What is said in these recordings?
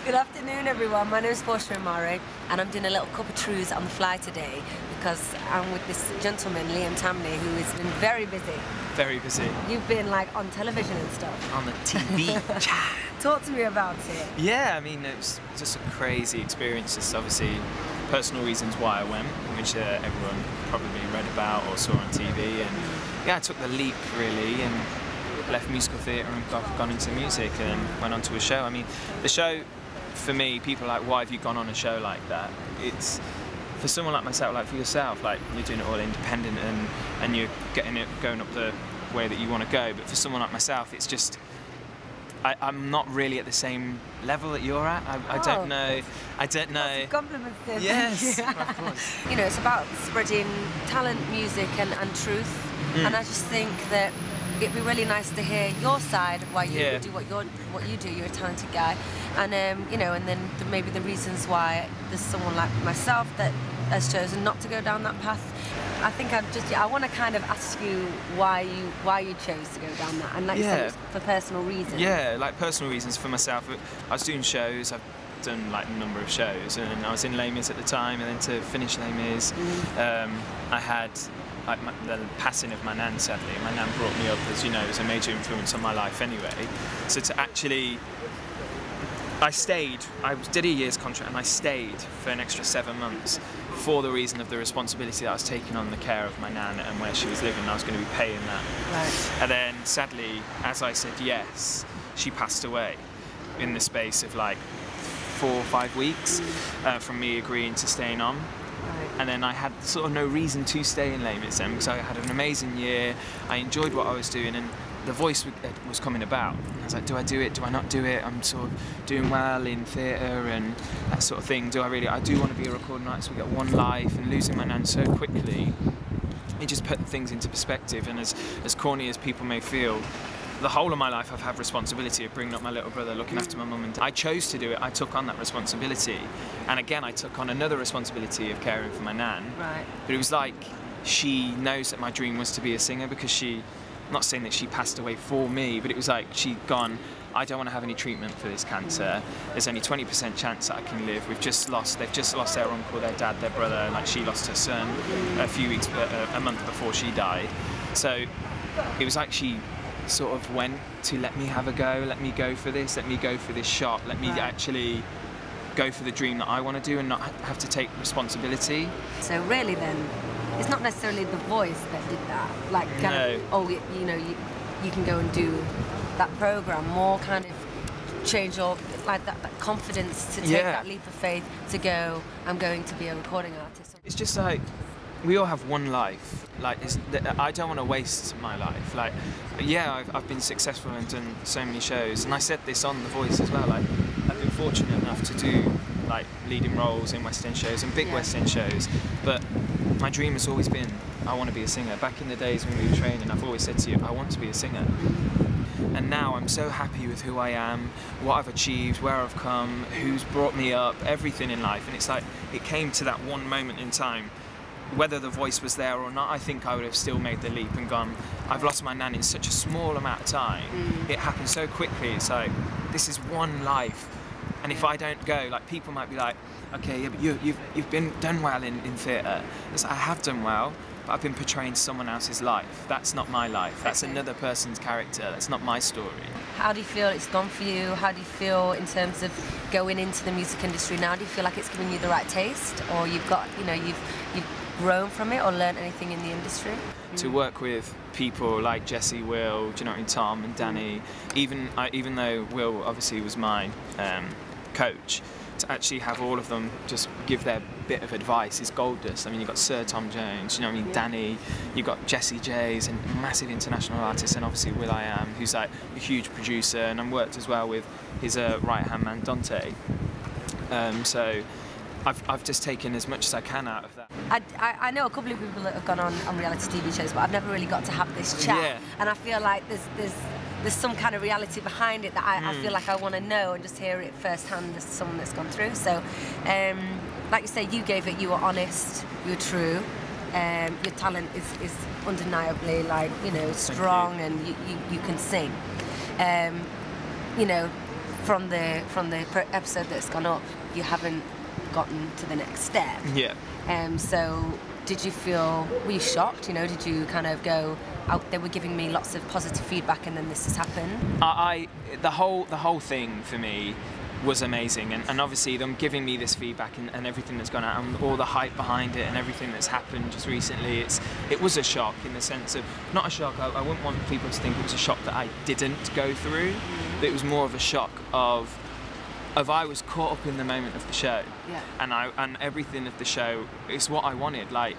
Good afternoon, everyone. My name is Portia Emare, and I'm doing a little Cuppa Truths on the fly today because I'm with this gentleman, Liam Tamne, who has been very busy. Very busy. You've been like on television and stuff. On the TV. Talk to me about it. Yeah, I mean, it was just a crazy experience. It's obviously personal reasons why I went, which everyone probably read about or saw on TV. And yeah, I took the leap really and left musical theatre and gone into music and went on to a show. I mean, the show, for me, people are like, why have you gone on a show like that? It's for someone like myself, like for yourself, like you're doing it all independent and you're getting it going up the way that you want to go. But for someone like myself, it's just I'm not really at the same level that you're at. I don't know. That's compliments there. Yes, of course. You know, it's about spreading talent, music, and truth. And I just think that it'd be really nice to hear your side of why you do what you do. You're a talented guy, and you know, and then maybe the reasons why there's someone like myself that has chosen not to go down that path. I think I want to kind of ask you why you chose to go down that, and like you said, it's for personal reasons. Yeah, like personal reasons for myself. I was doing shows. I've done like a number of shows, and I was in Les Mis at the time, and then to finish Les Mis, I had like the passing of my nan, sadly. My nan brought me up, as you know, as a major influence on my life anyway. So to actually, I did a year's contract and I stayed for an extra 7 months for the reason of the responsibility that I was taking on the care of my nan and where she was living. I was going to be paying that. Right. And then sadly, as I said yes, she passed away in the space of like 4 or 5 weeks from me agreeing to staying on. And then I had sort of no reason to stay in Les Mis then because I had an amazing year. I enjoyed what I was doing, and the voice was coming about. I was like, do I do it? Do I not do it? I'm sort of doing well in theatre and that sort of thing. I do want to be a recording artist. We got one life, and losing my nan so quickly, it just put things into perspective. And as corny as people may feel, the whole of my life I've had responsibility of bringing up my little brother, looking after my mum and dad. I chose to do it. I took on that responsibility, and again I took on another responsibility of caring for my nan. Right. But it was like she knows that my dream was to be a singer because I'm not saying that she passed away for me, but it was like she'd gone, I don't want to have any treatment for this cancer. There's only 20% chance that I can live. They've just lost their uncle, their dad, their brother. Like she lost her son a month before she died. So it was like she sort of went to let me have a go, let me go for this, let me go for this shot, let me actually go for the dream that I want to do and not have to take responsibility. So really then, it's not necessarily the voice that did that, like you know, you can go and do that programme, more kind of change your, like that confidence to take that leap of faith to go, I'm going to be a recording artist. It's just like, we all have one life. Like, I don't want to waste my life. Like, yeah, I've been successful and done so many shows, and I said this on The Voice as well. Like, I've been fortunate enough to do like leading roles in West End shows and big West End shows, but my dream has always been I want to be a singer. Back in the days when we were training, I've always said to you, I want to be a singer. And now I'm so happy with who I am, what I've achieved, where I've come, who's brought me up, everything in life. And it's like, it came to that one moment in time. Whether the voice was there or not, I think I would have still made the leap and gone, I've lost my nan in such a small amount of time. It happened so quickly. It's like, this is one life. And if I don't go, like, people might be like, okay, yeah, but you've done well in theatre. It's like, I have done well, but I've been portraying someone else's life. That's not my life. That's another person's character. That's not my story. How do you feel it's gone for you? How do you feel in terms of going into the music industry now? Do you feel like it's giving you the right taste, or you've got, you know, you've grown from it or learned anything in the industry? To work with people like Jesse, Will, do you know what I mean, Tom and Danny, even though Will obviously was my coach, to actually have all of them just give their bit of advice is gold dust. I mean, you've got Sir Tom Jones, you know what I mean, Danny, you've got Jesse J's and massive international artists, and obviously Will.i.am, who's like a huge producer, and I've worked as well with his right-hand man, Dante. So I've just taken as much as I can out of that. I know a couple of people that have gone on reality TV shows, but I've never really got to have this chat. And I feel like there's some kind of reality behind it that I feel like I want to know and just hear it firsthand as someone that's gone through. So, like you say, you gave it, you were honest, you were true. Your talent is undeniably, like, you know, strong, and you can sing. You know, from the episode that's gone up, you haven't gotten to the next step. Yeah. So did you feel, were you shocked? You know, did you kind of go, oh, they were giving me lots of positive feedback and then this has happened? The whole thing for me was amazing, and obviously them giving me this feedback and everything that's gone out and all the hype behind it and everything that's happened just recently, it was a shock in the sense of, not a shock, I wouldn't want people to think it was a shock that I didn't go through, but it was more of a shock of I was caught up in the moment of the show, and everything of the show is what I wanted. Like,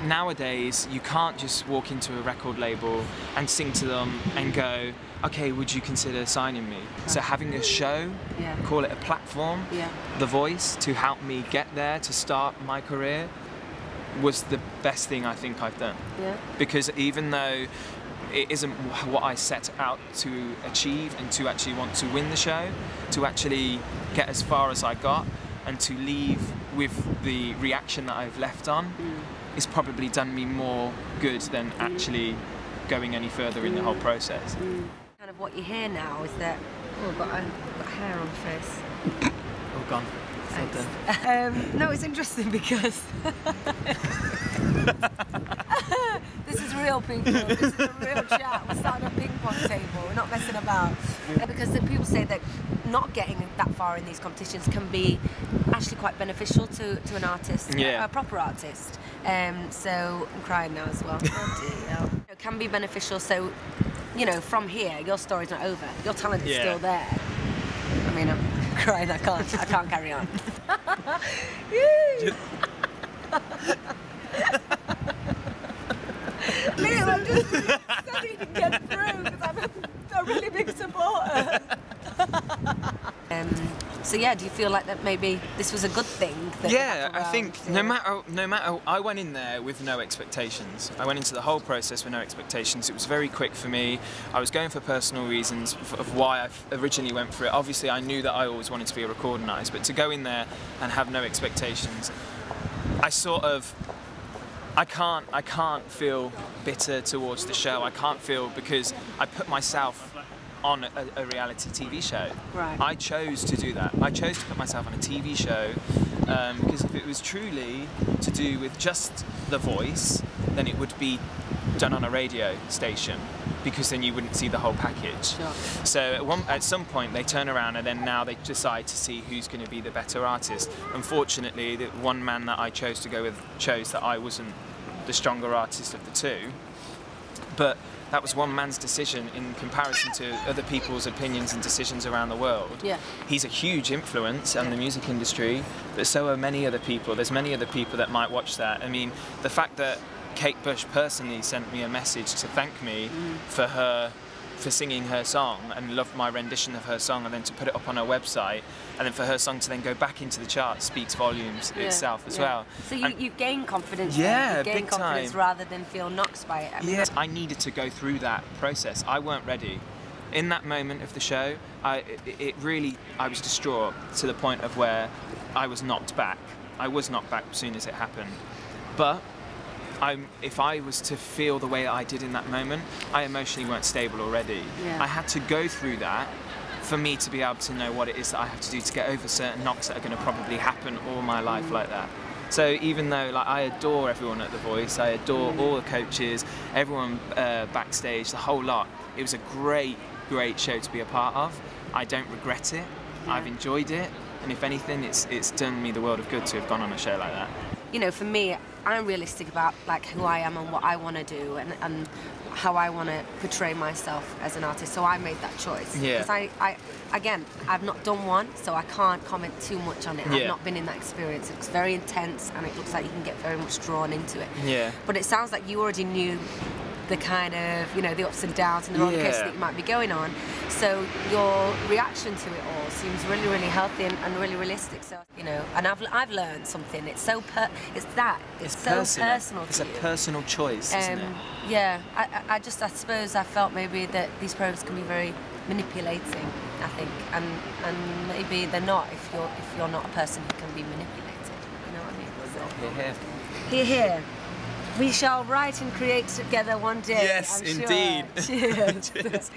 nowadays you can't just walk into a record label and sing to them and go, okay, would you consider signing me? So having a show, call it a platform, The Voice, to help me get there, to start my career, was the best thing I think I've done. Because even though it isn't what I set out to achieve and to actually want to win the show, to actually get as far as I got and to leave with the reaction that I've left on, it's probably done me more good than actually going any further in the whole process. Kind of what you hear now is that, oh, I've got hair on my face. All gone. Thanks. No, it's interesting because this is real, people. This is a real chat. We're starting a ping pong table. We're not messing about. Because the people say that not getting that far in these competitions can be actually quite beneficial to an artist, a proper artist. So I'm crying now as well. It can be beneficial. So, you know, from here, your story's not over. Your talent is still there. I mean, I'm crying. I can't carry on. Liam, I'm just really excited to get through because I'm a really big supporter. So yeah, do you feel like that maybe this was a good thing? I think no matter, I went in there with no expectations. I went into the whole process with no expectations. It was very quick for me. I was going for personal reasons of why I originally went for it. Obviously, I knew that I always wanted to be a recording artist, but to go in there and have no expectations, I can't feel bitter towards the show. I can't feel, because I put myself on a reality TV show. Right. I chose to do that. I chose to put myself on a TV show because if it was truly to do with just The Voice, then it would be done on a radio station, because then you wouldn't see the whole package. Sure. So at some point they turn around and then now they decide to see who's going to be the better artist. Unfortunately, the one man that I chose to go with chose that I wasn't the stronger artist of the two, but that was one man's decision in comparison to other people's opinions and decisions around the world. Yeah. He's a huge influence on the music industry, but so are many other people. There's many other people that might watch that. I mean, the fact that Kate Bush personally sent me a message to thank me for singing her song and loved my rendition of her song, and then to put it up on her website, and then for her song to then go back into the charts speaks volumes itself as well. So you've gained confidence. Yeah, you've gained confidence time. rather than feel knocked by it. I mean, I needed to go through that process. I weren't ready. In that moment of the show, I was distraught to the point of where I was knocked back. I was knocked back as soon as it happened. But if I was to feel the way I did in that moment, I emotionally weren't stable already. I had to go through that for me to be able to know what it is that I have to do to get over certain knocks that are going to probably happen all my life like that. So even though I adore everyone at The Voice, I adore all the coaches, everyone backstage, the whole lot, it was a great show to be a part of. I don't regret it. I've enjoyed it, and if anything, it's done me the world of good to have gone on a show like that. You know, for me, I'm realistic about like who I am and what I want to do and how I want to portray myself as an artist. So I made that choice. Because again, I've not done one, so I can't comment too much on it. I've not been in that experience. It looks very intense, and it looks like you can get very much drawn into it. But it sounds like you already knew the kind of, you know, the ups and downs and the roller coaster that you might be going on. So your reaction to it all seems really, really healthy and really realistic. So, you know, and I've learned something. It's so it's so personal. It's a personal choice, isn't it? Yeah. I suppose I felt maybe that these programs can be very manipulating, I think, and maybe they're not if you're not a person who can be manipulated. You know what I mean? So, hear, hear. We shall write and create together one day. Yes, I'm indeed. Sure. Cheers.